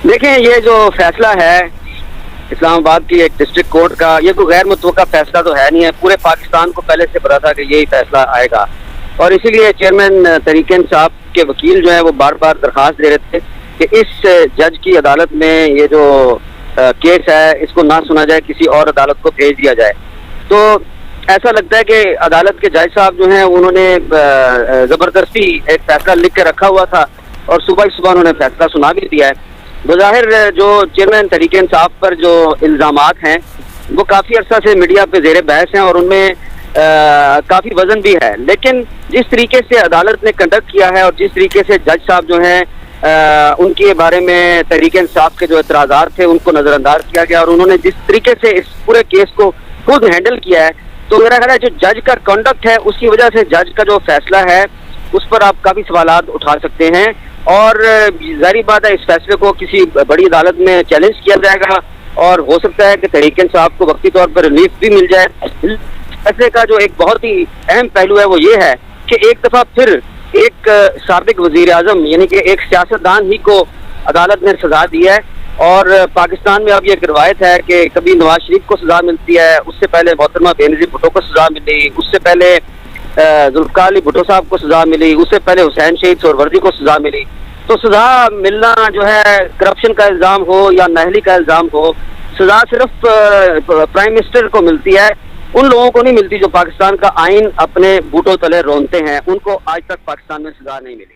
دیکھیں یہ جو فیصلہ ہے اسلام آباد کی ایک ڈسٹرکٹ کورٹ کا، یہ کوئی غیر متوقع فیصلہ تو ہے نہیں ہے. پورے پاکستان کو پہلے سے پتا تھا کہ یہی فیصلہ آئے گا، اور اسی لیے چیئرمین تحریک انصاف کے وکیل جو ہیں وہ بار بار درخواست دے رہے تھے کہ اس جج کی عدالت میں یہ جو کیس ہے اس کو نہ سنا جائے، کسی اور عدالت کو بھیج دیا جائے. تو ایسا لگتا ہے کہ عدالت کے جج صاحب جو ہیں انہوں نے زبردستی ایک فیصلہ لکھ کے رکھا ہوا تھا اور صبح ہی صبح انہوں نے فیصلہ سنا بھی دیا ہے. بظاہر جو چیئرمین تحریک انصاف پر جو الزامات ہیں وہ کافی عرصہ سے میڈیا پہ زیر بحث ہیں اور ان میں کافی وزن بھی ہے، لیکن جس طریقے سے عدالت نے کنڈکٹ کیا ہے اور جس طریقے سے جج صاحب جو ہیں ان کے بارے میں تحریک انصاف کے جو اعتراضات تھے ان کو نظر انداز کیا گیا، اور انہوں نے جس طریقے سے اس پورے کیس کو خود ہینڈل کیا ہے، تو میرا خیال ہے جو جج کا کنڈکٹ ہے اس کی وجہ سے جج کا جو فیصلہ ہے اس پر آپ کافی سوالات اٹھا سکتے ہیں، اور ظاہری بات ہے اس فیصلے کو کسی بڑی عدالت میں چیلنج کیا جائے گا اور ہو سکتا ہے کہ تحریک انصاف کو وقتی طور پر ریلیف بھی مل جائے. فیصلے کا جو ایک بہت ہی اہم پہلو ہے وہ یہ ہے کہ ایک دفعہ پھر ایک سابق وزیر اعظم یعنی کہ ایک سیاستدان ہی کو عدالت نے سزا دی ہے، اور پاکستان میں اب یہ ایک روایت ہے کہ کبھی نواز شریف کو سزا ملتی ہے، اس سے پہلے محترمہ بینظیر بھٹو کو سزا ملی، اس سے پہلے ذوالفقار علی بھٹو صاحب کو سزا ملی، اس سے پہلے حسین شہید سہروردی کو سزا ملی. تو سزا ملنا جو ہے کرپشن کا الزام ہو یا نااہلی کا الزام ہو، سزا صرف پرائم منسٹر کو ملتی ہے، ان لوگوں کو نہیں ملتی جو پاکستان کا آئین اپنے بوٹوں تلے رونتے ہیں، ان کو آج تک پاکستان میں سزا نہیں ملی.